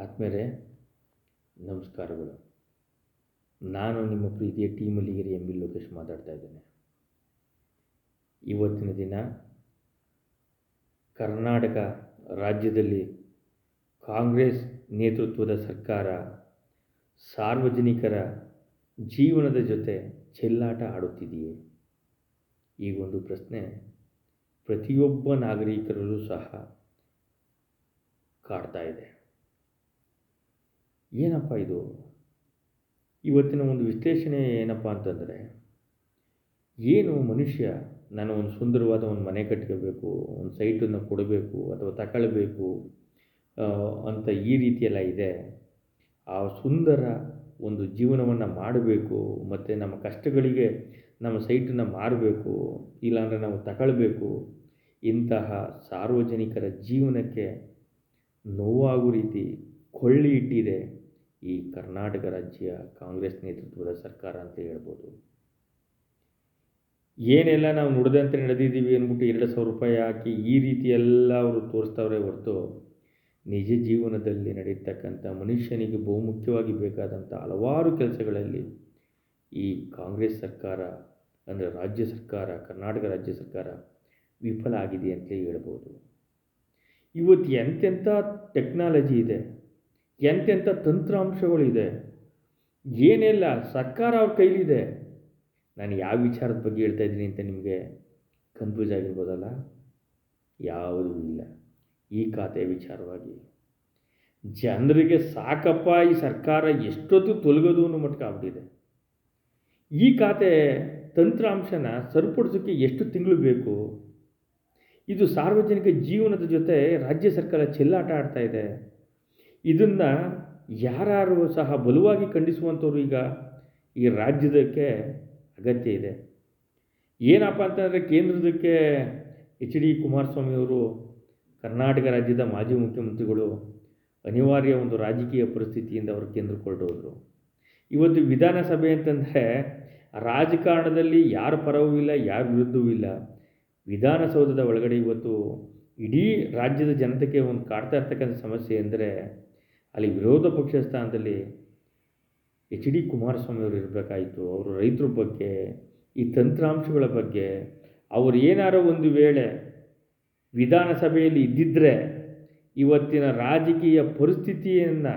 ಆದ್ಮೇಲೆ ನಮಸ್ಕಾರಗಳು. ನಾನು ನಿಮ್ಮ ಪ್ರೀತಿಯ ಟೀಮಲ್ಲಿಗೆರೆ ಎಂ ಬಿ ಲೋಕೇಶ್ ಮಾತಾಡ್ತಾ ಇದ್ದೇನೆ. ಇವತ್ತಿನ ದಿನ ಕರ್ನಾಟಕ ರಾಜ್ಯದಲ್ಲಿ ಕಾಂಗ್ರೆಸ್ ನೇತೃತ್ವದ ಸರ್ಕಾರ ಸಾರ್ವಜನಿಕರ ಜೀವನದ ಜೊತೆ ಚೆಲ್ಲಾಟ ಆಡುತ್ತಿದೆಯೇ? ಈ ಒಂದು ಪ್ರಶ್ನೆ ಪ್ರತಿಯೊಬ್ಬ ನಾಗರಿಕರಲ್ಲೂ ಸಹ ಕಾಡ್ತಾ ಇದೆ. ಏನಪ್ಪ ಇದು? ಇವತ್ತಿನ ಒಂದು ವಿಶ್ಲೇಷಣೆ ಏನಪ್ಪ ಅಂತಂದರೆ, ಏನು ಮನುಷ್ಯ ನಾನು ಒಂದು ಸುಂದರವಾದ ಒಂದು ಮನೆ ಕಟ್ಕೋಬೇಕು, ಒಂದು ಸೈಟನ್ನು ಕೊಡಬೇಕು ಅಥವಾ ತಗೊಳ್ಬೇಕು ಅಂತ ಈ ರೀತಿಯೆಲ್ಲ ಇದೆ. ಆ ಸುಂದರ ಒಂದು ಜೀವನವನ್ನು ಮಾಡಬೇಕು ಮತ್ತು ನಮ್ಮ ಕಷ್ಟಗಳಿಗೆ ನಮ್ಮ ಸೈಟನ್ನು ಮಾರಬೇಕು, ಇಲ್ಲಾಂದರೆ ನಾವು ತಗೊಳ್ಬೇಕು. ಇಂತಹ ಸಾರ್ವಜನಿಕರ ಜೀವನಕ್ಕೆ ನೋವಾಗುವ ರೀತಿ ಕೊಳ್ಳಿ ಇಟ್ಟಿದೆ ಈ ಕರ್ನಾಟಕ ರಾಜ್ಯ ಕಾಂಗ್ರೆಸ್ ನೇತೃತ್ವದ ಸರ್ಕಾರ ಅಂತ ಹೇಳ್ಬೋದು. ಏನೆಲ್ಲ ನಾವು ನುಡಿದಂತೆ ನಡೆದಿದ್ದೀವಿ ಅಂದ್ಬಿಟ್ಟು 2,000 ರೂಪಾಯಿ ಹಾಕಿ ಈ ರೀತಿ ಎಲ್ಲ ಅವರು ತೋರಿಸ್ತವ್ರೆ ಹೊರತು ನಿಜ ಜೀವನದಲ್ಲಿ ನಡೀತಕ್ಕಂಥ ಮನುಷ್ಯನಿಗೆ ಬಹುಮುಖ್ಯವಾಗಿ ಬೇಕಾದಂಥ ಹಲವಾರು ಕೆಲಸಗಳಲ್ಲಿ ಈ ಕಾಂಗ್ರೆಸ್ ಸರ್ಕಾರ ಅಂದರೆ ರಾಜ್ಯ ಸರ್ಕಾರ, ಕರ್ನಾಟಕ ರಾಜ್ಯ ಸರ್ಕಾರ ವಿಫಲ ಆಗಿದೆ ಅಂತಲೇ ಹೇಳ್ಬೋದು. ಇವತ್ತು ಎಂತೆಂಥ ಟೆಕ್ನಾಲಜಿ ಇದೆ, ಎಂತೆಂಥ ತಂತ್ರಾಂಶಗಳಿದೆ, ಏನೆಲ್ಲ ಸರ್ಕಾರ ಅವ್ರ ಕೈಲಿದೆ. ನಾನು ಯಾವ ವಿಚಾರದ ಬಗ್ಗೆ ಹೇಳ್ತಾ ಇದ್ದೀನಿ ಅಂತ ನಿಮಗೆ ಕನ್ಫ್ಯೂಸ್ ಆಗಿರ್ಬೋದಲ್ಲ. ಯಾವುದೂ ಇಲ್ಲ. ಈ ಖಾತೆ ವಿಚಾರವಾಗಿ ಜನರಿಗೆ ಸಾಕಪ್ಪ, ಈ ಸರ್ಕಾರ ಎಷ್ಟೊತ್ತು ತೊಲಗೋದು ಅನ್ನೋ ಮಟ್ಟಕ್ಕೆ ಆಗ್ಬಿಟ್ಟಿದೆ. ಈ ಖಾತೆ ತಂತ್ರಾಂಶನ ಸರಿಪಡಿಸೋಕ್ಕೆ ಎಷ್ಟು ತಿಂಗಳು ಬೇಕು? ಇದು ಸಾರ್ವಜನಿಕ ಜೀವನದ ಜೊತೆ ರಾಜ್ಯ ಸರ್ಕಾರ ಚೆಲ್ಲಾಟ ಆಡ್ತಾ ಇದೆ. ಇದನ್ನು ಯಾರು ಸಹ ಬಲವಾಗಿ ಖಂಡಿಸುವಂಥವ್ರು ಈಗ ಈ ರಾಜ್ಯದಕ್ಕೆ ಅಗತ್ಯ ಇದೆ. ಏನಪ್ಪ ಅಂತಂದರೆ, ಕೇಂದ್ರದಕ್ಕೆ HD ಕುಮಾರಸ್ವಾಮಿಯವರು ಕರ್ನಾಟಕ ರಾಜ್ಯದ ಮಾಜಿ ಮುಖ್ಯಮಂತ್ರಿಗಳು ಅನಿವಾರ್ಯ ಒಂದು ರಾಜಕೀಯ ಪರಿಸ್ಥಿತಿಯಿಂದ ಅವರು ಕೇಂದ್ರಕ್ಕೆ ಹೊರಟೋದ್ರು. ಇವತ್ತು ವಿಧಾನಸಭೆ ಅಂತಂದರೆ ರಾಜಕಾರಣದಲ್ಲಿ ಯಾರ ಪರವೂ ಇಲ್ಲ, ಯಾರ ವಿರುದ್ಧವೂ ಇಲ್ಲ. ವಿಧಾನಸೌಧದ ಒಳಗಡೆ ಇವತ್ತು ಇಡೀ ರಾಜ್ಯದ ಜನತೆಗೆ ಒಂದು ಕಾಡ್ತಾ ಇರ್ತಕ್ಕಂಥ ಸಮಸ್ಯೆ ಅಂದರೆ ಅಲ್ಲಿ ವಿರೋಧ ಪಕ್ಷ ಸ್ಥಾನದಲ್ಲಿ HD ಕುಮಾರಸ್ವಾಮಿಯವರು ಇರಬೇಕಾಯಿತು. ಅವರು ರೈತರ ಬಗ್ಗೆ, ಈ ತಂತ್ರಾಂಶಗಳ ಬಗ್ಗೆ ಅವರು ಏನಾರೋ ಒಂದು ವೇಳೆ ವಿಧಾನಸಭೆಯಲ್ಲಿ ಇದ್ದಿದ್ದರೆ ಇವತ್ತಿನ ರಾಜಕೀಯ ಪರಿಸ್ಥಿತಿಯನ್ನು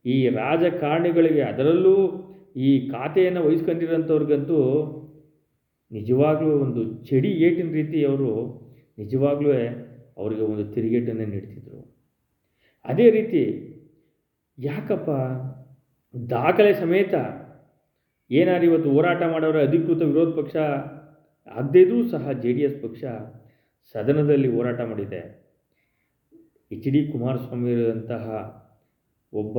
ಈ ರಾಜಕಾರಣಿಗಳಿಗೆ, ಅದರಲ್ಲೂ ಈ ಖಾತೆಯನ್ನು ವಹಿಸ್ಕೊಂಡಿರೋಂಥವ್ರಿಗಂತೂ ನಿಜವಾಗ್ಲೂ ಒಂದು ಚಡಿ ಏಟಿನ ರೀತಿ ಅವರು ನಿಜವಾಗ್ಲೂ ಅವರಿಗೆ ಒಂದು ತಿರುಗೇಟನ್ನು ನೀಡ್ತಿದ್ರು. ಅದೇ ರೀತಿ ಯಾಕಪ್ಪ ದಾಖಲೆ ಸಮೇತ ಏನಾರು ಇವತ್ತು ಹೋರಾಟ ಮಾಡೋರ ಅಧಿಕೃತ ವಿರೋಧ ಪಕ್ಷ ಆಗದೇದೂ ಸಹ JDS ಪಕ್ಷ ಸದನದಲ್ಲಿ ಹೋರಾಟ ಮಾಡಿದೆ. HD ಕುಮಾರಸ್ವಾಮಿಯಂತಹ ಒಬ್ಬ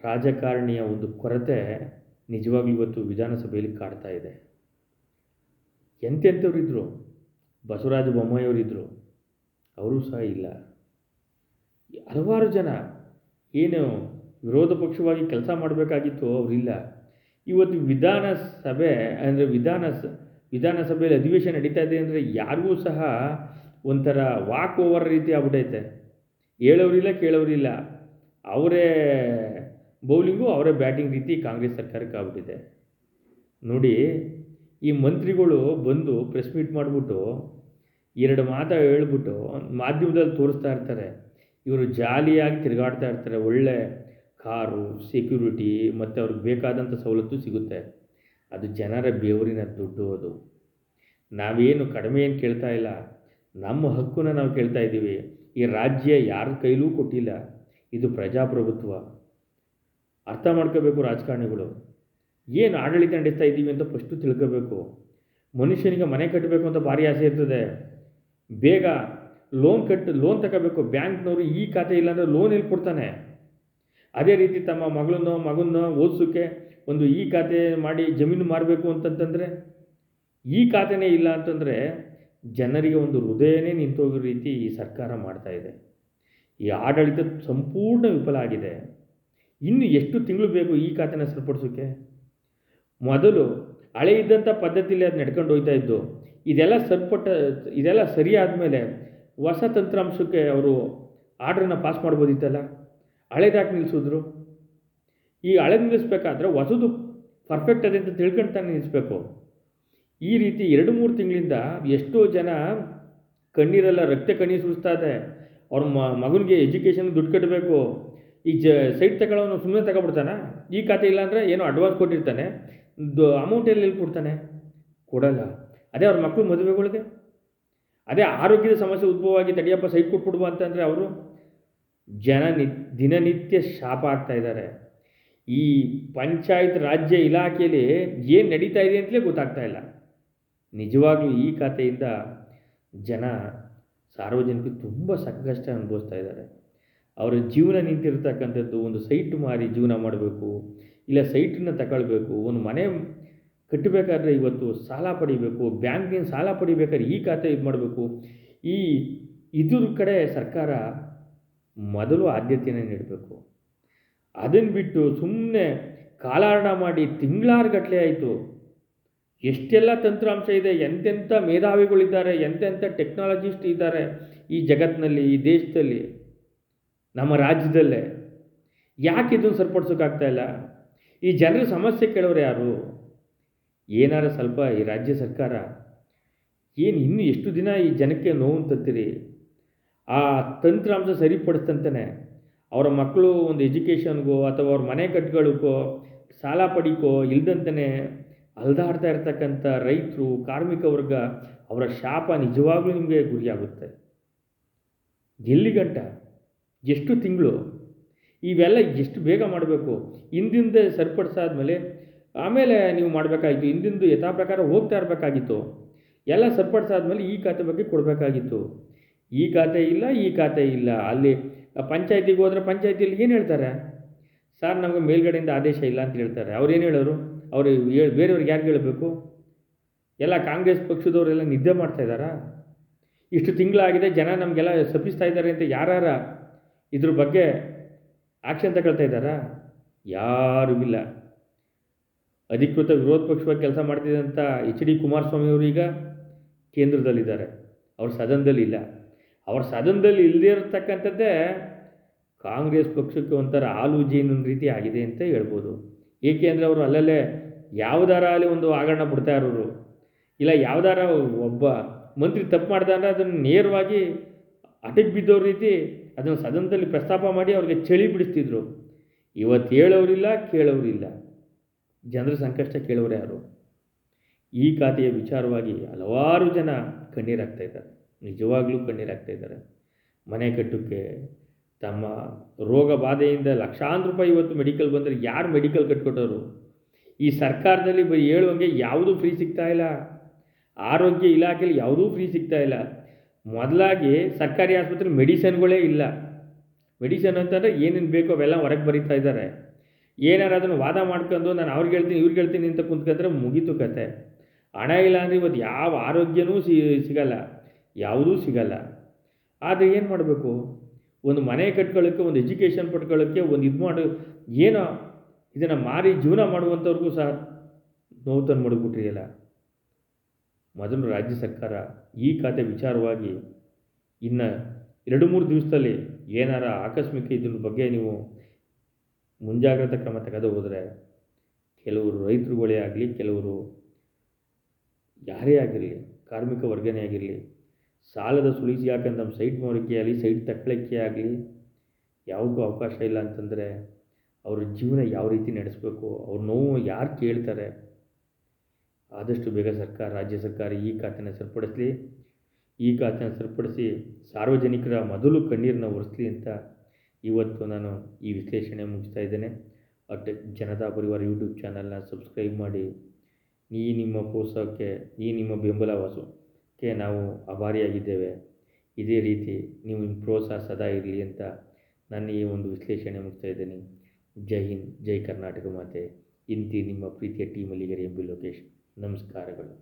ರಾಜಕಾರಣಿಯ ಒಂದು ಕೊರತೆ ನಿಜವಾಗ್ಲೂ ಇವತ್ತು ವಿಧಾನಸಭೆಯಲ್ಲಿ ಕಾಡ್ತಾ ಇದೆ. ಎಂತೆಂಥವ್ರಿದ್ದರು, ಬಸವರಾಜ ಬೊಮ್ಮಾಯಿಯವರಿದ್ದರು, ಅವರು ಸಹ ಇಲ್ಲ. ಹಲವಾರು ಜನ ಏನು ವಿರೋಧ ಪಕ್ಷವಾಗಿ ಕೆಲಸ ಮಾಡಬೇಕಾಗಿತ್ತು ಅವರಿಲ್ಲ. ಇವತ್ತು ವಿಧಾನಸಭೆ ಅಂದರೆ ವಿಧಾನಸಭೆಯಲ್ಲಿ ಅಧಿವೇಶನ ನಡೀತಾ ಇದೆ ಅಂದರೆ ಯಾರಿಗೂ ಸಹ ಒಂಥರ ವಾಕ್ ಓವರ್ ರೀತಿ ಆಗ್ಬಿಟ್ಟೈತೆ. ಹೇಳೋರಿಲ್ಲ, ಕೇಳೋರಿಲ್ಲ, ಅವರೇ ಬೌಲಿಂಗು, ಅವರೇ ಬ್ಯಾಟಿಂಗ್ ರೀತಿ ಕಾಂಗ್ರೆಸ್ ಸರ್ಕಾರಕ್ಕೆ ಆಗ್ಬಿಟ್ಟಿದೆ. ನೋಡಿ, ಈ ಮಂತ್ರಿಗಳು ಬಂದು ಪ್ರೆಸ್ ಮೀಟ್ ಮಾಡಿಬಿಟ್ಟು 2 ಮಾತು ಹೇಳ್ಬಿಟ್ಟು ಮಾಧ್ಯಮದಲ್ಲಿ ತೋರಿಸ್ತಾ ಇರ್ತಾರೆ. ಇವರು ಜಾಲಿಯಾಗಿ ತಿರುಗಾಡ್ತಾ ಇರ್ತಾರೆ. ಒಳ್ಳೆ ಕಾರು, ಸೆಕ್ಯೂರಿಟಿ ಮತ್ತು ಅವ್ರಿಗೆ ಬೇಕಾದಂಥ ಸವಲತ್ತು ಸಿಗುತ್ತೆ. ಅದು ಜನರ ಬೆವರಿನ ದುಡ್ಡು. ಅದು ನಾವೇನು ಕಡಿಮೆ ಏನು ಕೇಳ್ತಾ ಇಲ್ಲ, ನಮ್ಮ ಹಕ್ಕನ್ನು ನಾವು ಕೇಳ್ತಾ ಇದ್ದೀವಿ. ಈ ರಾಜ್ಯ ಯಾರ ಕೈಲೂ ಕೊಟ್ಟಿಲ್ಲ. ಇದು ಪ್ರಜಾಪ್ರಭುತ್ವ. ಅರ್ಥ ಮಾಡ್ಕೋಬೇಕು ರಾಜಕಾರಣಿಗಳು. ಏನು ಆಡಳಿತ ನಡೆಸ್ತಾ ಇದ್ದೀವಿ ಅಂತ ಫಸ್ಟು ತಿಳ್ಕೋಬೇಕು. ಮನುಷ್ಯನಿಗೆ ಮನೆ ಕಟ್ಟಬೇಕು ಅಂತ ಭಾರಿ ಆಸೆ ಇರ್ತದೆ. ಬೇಗ ಲೋನ್ ತಗೋಬೇಕು. ಬ್ಯಾಂಕ್ನವರು ಈ ಖಾತೆ ಇಲ್ಲಾಂದರೆ ಲೋನ್ ಎಲ್ಲಿ ಕೊಡ್ತಾನೆ? ಅದೇ ರೀತಿ ತಮ್ಮ ಮಗನ್ನ ಓದಿಸೋಕ್ಕೆ ಒಂದು ಈ ಖಾತೆ ಮಾಡಿ ಜಮೀನು ಮಾರಬೇಕು ಅಂತಂತಂದರೆ ಈ ಖಾತೆನೇ ಇಲ್ಲ ಅಂತಂದರೆ ಜನರಿಗೆ ಒಂದು ಹೃದಯನೇ ನಿಂತೋಗೋ ರೀತಿ ಈ ಸರ್ಕಾರ ಮಾಡ್ತಾ ಇದೆ. ಈ ಆಡಳಿತ ಸಂಪೂರ್ಣ ವಿಫಲ ಆಗಿದೆ. ಇನ್ನು ಎಷ್ಟು ತಿಂಗಳು ಬೇಕು ಈ ಖಾತೆನ ಸರಿಪಡಿಸೋಕ್ಕೆ? ಮೊದಲು ಹಳೆ ಇದ್ದಂಥ ಪದ್ಧತಿಯಲ್ಲಿ ಅದು ನಡ್ಕೊಂಡು ಹೋಗ್ತಾ ಇದ್ದು. ಇದೆಲ್ಲ ಸರಿಯಾದ ಮೇಲೆ ಹೊಸ ತಂತ್ರಾಂಶಕ್ಕೆ ಅವರು ಆರ್ಡ್ರನ್ನ ಪಾಸ್ ಮಾಡ್ಬೋದಿತ್ತಲ್ಲ. ಹಳೇದಾಗಿ ನಿಲ್ಲಿಸಿದ್ರು. ಈ ಹಳೇದು ನಿಲ್ಲಿಸ್ಬೇಕಾದ್ರೆ ಹೊಸದು ಪರ್ಫೆಕ್ಟ್ ಅದೇ ಅಂತ ತಿಳ್ಕೊಂಡು ತಾನೇ ನಿಲ್ಲಿಸ್ಬೇಕು. ಈ ರೀತಿ 2-3 ತಿಂಗಳಿಂದ ಎಷ್ಟೋ ಜನ ಕಣ್ಣೀರೆಲ್ಲ ರಕ್ತ ಕಣ್ಣೀರು ಸುರಿಸ್ತಾ ಇದೆ. ಅವ್ರ ಮಗನಿಗೆ ಎಜುಕೇಷನ್ಗೆ ದುಡ್ಡು ಕಟ್ಟಬೇಕು. ಈ ಸೈಟ್ ತಗೊಳ್ಳೋನು ಸುಮ್ಮನೆ ತಗೊಬಿಡ್ತಾನೆ. ಈ ಖಾತೆ ಇಲ್ಲಾಂದರೆ ಏನೋ ಅಡ್ವಾನ್ಸ್ ಕೊಟ್ಟಿರ್ತಾನೆ, ಅಮೌಂಟ್ ಎಲ್ಲಿ ಕೊಡ್ತಾನೆ? ಕೊಡಲ್ಲ. ಅದೇ ಅವ್ರ ಮಕ್ಕಳು ಮದುವೆಗಳಿಗೆ, ಅದೇ ಆರೋಗ್ಯದ ಸಮಸ್ಯೆ ಉದ್ಭವವಾಗಿ ತಡಿಯಪ್ಪ ಸೈಟ್ ಕೊಟ್ಬಿಡುವ ಅಂತಂದರೆ ಅವರು ಜನ ದಿನನಿತ್ಯ ಶಾಪ ಆಗ್ತಾಯಿದ್ದಾರೆ. ಈ ಪಂಚಾಯತ್ ರಾಜ್ಯ ಇಲಾಖೆಯಲ್ಲಿ ಏನು ನಡೀತಾ ಇದೆ ಅಂತಲೇ ಗೊತ್ತಾಗ್ತಾ ಇಲ್ಲ. ನಿಜವಾಗ್ಲೂ ಈ ಖಾತೆಯಿಂದ ಜನ ಸಾರ್ವಜನಿಕರು ತುಂಬ ಸಂಕಷ್ಟ ಅನುಭವಿಸ್ತಾ ಇದ್ದಾರೆ. ಅವರ ಜೀವನ ನಿಂತಿರ್ತಕ್ಕಂಥದ್ದು ಒಂದು ಸೈಟ್ ಮಾರಿ ಜೀವನ ಮಾಡಬೇಕು, ಇಲ್ಲ ಸೈಟನ್ನು ತಗೊಳ್ಬೇಕು. ಒಂದು ಮನೆ ಕಟ್ಟಬೇಕಾದ್ರೆ ಇವತ್ತು ಸಾಲ ಪಡಿಬೇಕು, ಬ್ಯಾಂಕ್ನಿಂದ ಸಾಲ ಪಡಿಬೇಕಾದ್ರೆ ಈ ಖಾತೆ ಇದು ಮಾಡಬೇಕು. ಇದ್ರ ಕಡೆ ಸರ್ಕಾರ ಮೊದಲು ಆದ್ಯತೆಯನ್ನು ನೀಡಬೇಕು. ಅದನ್ನು ಬಿಟ್ಟು ಸುಮ್ಮನೆ ಕಾಲಹರಣ ಮಾಡಿ ತಿಂಗಳಾರುಗಟ್ಟಲೆ ಆಯಿತು. ಎಷ್ಟೆಲ್ಲ ತಂತ್ರಾಂಶ ಇದೆ, ಎಂತೆಂಥ ಮೇಧಾವಿಗಳಿದ್ದಾರೆ, ಎಂತೆಂಥ ಟೆಕ್ನಾಲಜಿಸ್ಟ್ ಇದ್ದಾರೆ ಈ ಜಗತ್ತಿನಲ್ಲಿ, ಈ ದೇಶದಲ್ಲಿ, ನಮ್ಮ ರಾಜ್ಯದಲ್ಲೇ. ಯಾಕೆ ಇದನ್ನು ಸರಿಪಡಿಸೋಕ್ಕಾಗ್ತಾಯಿಲ್ಲ? ಈ ಜನರ ಸಮಸ್ಯೆ ಕೇಳೋರು ಯಾರು? ಏನಾರ ಸ್ವಲ್ಪ ಈ ರಾಜ್ಯ ಸರ್ಕಾರ ಇನ್ನೂ ಎಷ್ಟು ದಿನ ಈ ಜನಕ್ಕೆ ನೋವು ತತ್ತೀರಿ? ಆ ತಂತ್ರಾಂಶ ಸರಿಪಡಿಸ್ತಂತಾನೆ ಅವರ ಮಕ್ಕಳು ಒಂದು ಎಜುಕೇಷನ್ಗೋ ಅಥವಾ ಅವ್ರ ಮನೆ ಕಟ್ಕೊಳ್ಳೋಕ್ಕೋ ಸಾಲ ಪಡಿಕೋ ಇಲ್ದಂತಾನೆ ಅಲ್ದಾಡ್ತಾ ಇರ್ತಕ್ಕಂಥ ರೈತರು, ಕಾರ್ಮಿಕ ವರ್ಗ, ಅವರ ಶಾಪ ನಿಜವಾಗ್ಲೂ ನಿಮಗೆ ಗುರಿಯಾಗುತ್ತೆ. ಎಲ್ಲಿಗಂಟ? ಎಷ್ಟು ತಿಂಗಳು? ಇವೆಲ್ಲ ಎಷ್ಟು ಬೇಗ ಮಾಡಬೇಕು? ಹಿಂದಿಂದೆ ಸರಿಪಡಿಸಾದ್ಮೇಲೆ ಆಮೇಲೆ ನೀವು ಮಾಡಬೇಕಾಗಿತ್ತು. ಹಿಂದಿಂದು ಯಥಾ ಪ್ರಕಾರ ಹೋಗ್ತಾ ಇರಬೇಕಾಗಿತ್ತು. ಎಲ್ಲ ಸರಿಪಡಿಸಾದ್ಮೇಲೆ ಈ ಖಾತೆ ಬಗ್ಗೆ ಕೊಡಬೇಕಾಗಿತ್ತು. ಈ ಖಾತೆ ಇಲ್ಲ, ಈ ಖಾತೆ ಇಲ್ಲ. ಅಲ್ಲಿ ಪಂಚಾಯತಿಗೆ ಹೋದರೆ ಪಂಚಾಯತಿಯಲ್ಲಿ ಏನು ಹೇಳ್ತಾರೆ? ಸರ್ ನಮಗೆ ಮೇಲ್ಗಡೆಯಿಂದ ಆದೇಶ ಇಲ್ಲ ಅಂತ ಹೇಳ್ತಾರೆ. ಅವ್ರು ಏನು ಹೇಳೋರು? ಅವರು ಬೇರೆಯವ್ರಿಗೆ ಯಾರಿಗೆ ಹೇಳಬೇಕು? ಎಲ್ಲ ಕಾಂಗ್ರೆಸ್ ಪಕ್ಷದವರೆಲ್ಲ ನಿದ್ದೆ ಮಾಡ್ತಾಯಿದ್ದಾರಾ? ಇಷ್ಟು ತಿಂಗಳಾಗಿದೆ, ಜನ ನಮಗೆಲ್ಲ ಶಪಿಸ್ತಾ ಇದ್ದಾರೆ ಅಂತ ಯಾರ ಇದ್ರ ಬಗ್ಗೆ ಆಕ್ಷನ್ ತಗೊಳ್ತಾ ಇದ್ದಾರಾ? ಯಾರೂ ಇಲ್ಲ. ಅಧಿಕೃತ ವಿರೋಧ ಪಕ್ಷವಾಗಿ ಕೆಲಸ ಮಾಡ್ತಿದ್ದಂಥ HD ಕುಮಾರಸ್ವಾಮಿ ಅವರು ಈಗ ಕೇಂದ್ರದಲ್ಲಿದ್ದಾರೆ, ಅವ್ರ ಸದನದಲ್ಲಿ ಇಲ್ಲ. ಅವ್ರ ಸದನದಲ್ಲಿ ಇಲ್ಲದೇ ಇರತಕ್ಕಂಥದ್ದೇ ಕಾಂಗ್ರೆಸ್ ಪಕ್ಷಕ್ಕೆ ಒಂಥರ ಹಾಲು ಜೇನು ರೀತಿ ಆಗಿದೆ ಅಂತ ಹೇಳ್ಬೋದು. ಏಕೆಂದರೆ ಅವರು ಅಲ್ಲಲ್ಲೇ ಯಾವುದಾರ ಅಲ್ಲಿ ಒಂದು ಹಗರಣ ಬಿಡ್ತಾ ಇರೋರು, ಇಲ್ಲ ಯಾವುದಾರ ಒಬ್ಬ ಮಂತ್ರಿ ತಪ್ಪು ಮಾಡ್ದಂದ್ರೆ ಅದನ್ನು ನೇರವಾಗಿ ಅಟಕ್ ಬಿದ್ದವ್ರ ರೀತಿ ಅದನ್ನು ಸದನದಲ್ಲಿ ಪ್ರಸ್ತಾಪ ಮಾಡಿ ಅವ್ರಿಗೆ ಚಳಿ ಬಿಡಿಸ್ತಿದ್ರು. ಇವತ್ತು ಹೇಳೋರಿಲ್ಲ, ಕೇಳೋರಿಲ್ಲ. ಜನರ ಸಂಕಷ್ಟ ಕೇಳೋರು ಯಾರು? ಈ ಖಾತೆಯ ವಿಚಾರವಾಗಿ ಹಲವಾರು ಜನ ಕಣ್ಣೀರಾಗ್ತಾ ಇದ್ದಾರೆ, ನಿಜವಾಗ್ಲೂ ಕಣ್ಣೀರಾಗ್ತಾ ಇದ್ದಾರೆ. ಮನೆ ಕಟ್ಟೋಕ್ಕೆ, ತಮ್ಮ ರೋಗ ಬಾಧೆಯಿಂದ ಲಕ್ಷಾಂತರ ರೂಪಾಯಿ ಇವತ್ತು ಮೆಡಿಕಲ್ ಬಂದರೆ ಯಾರು ಮೆಡಿಕಲ್ ಕಟ್ಕೊಟ್ಟವರು? ಈ ಸರ್ಕಾರದಲ್ಲಿ ಬರೀ ಹೇಳುವಂಗೆ ಯಾವುದೂ ಫ್ರೀ ಸಿಗ್ತಾ ಇಲ್ಲ. ಆರೋಗ್ಯ ಇಲಾಖೆಯಲ್ಲಿ ಯಾವುದೂ ಫ್ರೀ ಸಿಗ್ತಾ ಇಲ್ಲ. ಮೊದಲಾಗಿ ಸರ್ಕಾರಿ ಆಸ್ಪತ್ರೆ ಮೆಡಿಸನ್ಗಳೇ ಇಲ್ಲ. ಮೆಡಿಸನ್ ಅಂತಂದರೆ ಏನೇನು ಬೇಕೋ ಅವೆಲ್ಲ ಹೊರಗೆ ಬರೀತಾ ಇದ್ದಾರೆ. ಏನಾರು ಅದನ್ನು ವಾದ ಮಾಡ್ಕೊಂಡು ನಾನು ಅವ್ರಿಗೆ ಹೇಳ್ತೀನಿ ಇವ್ರಿಗೆ ಹೇಳ್ತೀನಿ ಅಂತ ಕುಂತ್ಕೊಂಡ್ರೆ ಮುಗೀತು ಕತೆ. ಹಣ ಇಲ್ಲ ಅಂದರೆ ಇವತ್ತು ಯಾವ ಆರೋಗ್ಯನೂ ಸಿಗಲ್ಲ, ಯಾವುದೂ ಸಿಗಲ್ಲ. ಆದರೆ ಏನು ಮಾಡಬೇಕು? ಒಂದು ಮನೆ ಕಟ್ಕೊಳ್ಳೋಕ್ಕೆ, ಒಂದು ಎಜುಕೇಷನ್ ಪಡ್ಕೊಳ್ಳೋಕ್ಕೆ, ಒಂದು ಇದು ಮಾಡು ಏನೋ ಇದನ್ನು ಮಾರಿ ಜೀವನ ಮಾಡುವಂಥವ್ರಿಗೂ ಸಹ ನೋವು ತಂದು ಮಾಡಿಬಿಟ್ರಿಯಲ್ಲ. ಮೊದಲು ರಾಜ್ಯ ಸರ್ಕಾರ ಈ ಖಾತೆ ವಿಚಾರವಾಗಿ ಇನ್ನು 2-3 ದಿವಸದಲ್ಲಿ ಏನಾರ ಆಕಸ್ಮಿಕ ಇದ್ರ ಬಗ್ಗೆ ನೀವು ಮುಂಜಾಗ್ರತಾ ಕ್ರಮ ತೆಗೆದು ಹೋದರೆ ಕೆಲವರು ರೈತರುಗಳೇ ಆಗಲಿ, ಕೆಲವರು ಯಾರೇ ಆಗಿರಲಿ, ಕಾರ್ಮಿಕ ವರ್ಗನೇ ಆಗಿರಲಿ, ಸಾಲದ ಸುಳಿಸಿ ಯಾಕಂದ್ರೆ ನಮ್ಮ ಸೈಟ್ ಮಾಡೋಕ್ಕೆ ಆಗಲಿ, ಸೈಟ್ ತಗೊಳ್ಳೋಕ್ಕೆ ಆಗಲಿ ಯಾವುದಕ್ಕೂ ಅವಕಾಶ ಇಲ್ಲ ಅಂತಂದರೆ ಅವ್ರ ಜೀವನ ಯಾವ ರೀತಿ ನಡೆಸಬೇಕು? ಅವ್ರ ನೋವು ಯಾರು ಕೇಳ್ತಾರೆ? ಆದಷ್ಟು ಬೇಗ ರಾಜ್ಯ ಸರ್ಕಾರ ಈ ಖಾತೆನ ಸರಿಪಡಿಸಲಿ. ಈ ಖಾತೆನ ಸರಿಪಡಿಸಿ ಸಾರ್ವಜನಿಕರ ಮೊದಲು ಕಣ್ಣೀರನ್ನ ಒರೆಸಲಿ ಅಂತ ಇವತ್ತು ನಾನು ಈ ವಿಶ್ಲೇಷಣೆ ಮುಗಿಸ್ತಾ ಇದ್ದೇನೆ. ಜನತಾ ಪರಿವಾರ ಯೂಟ್ಯೂಬ್ ಚಾನಲ್ನ ಸಬ್ಸ್ಕ್ರೈಬ್ ಮಾಡಿ. ನಿಮ್ಮ ಪ್ರೋತ್ಸಾಹಕ್ಕೆ, ನಿಮ್ಮ ಬೆಂಬಲಕ್ಕೆ ನಾವು ಆಭಾರಿಯಾಗಿದ್ದೇವೆ. ಇದೇ ರೀತಿ ನೀವು ಪ್ರೋತ್ಸಾಹ ಸದಾ ಇರಲಿ ಅಂತ ನಾನು ಈ ಒಂದು ವಿಶ್ಲೇಷಣೆ ಮುಗಿಸ್ತಾ ಇದ್ದೀನಿ. ಜೈ ಹಿಂದ್, ಜೈ ಕರ್ನಾಟಕ ಮಾತೆ. ಇಂತಿ ನಿಮ್ಮ ಪ್ರೀತಿಯ ಟೀಮ್ ಅಲ್ಲಿಗರೆ ಎಂಬಿ ಲೋಕೇಶ್. ನಮಸ್ಕಾರಗಳು.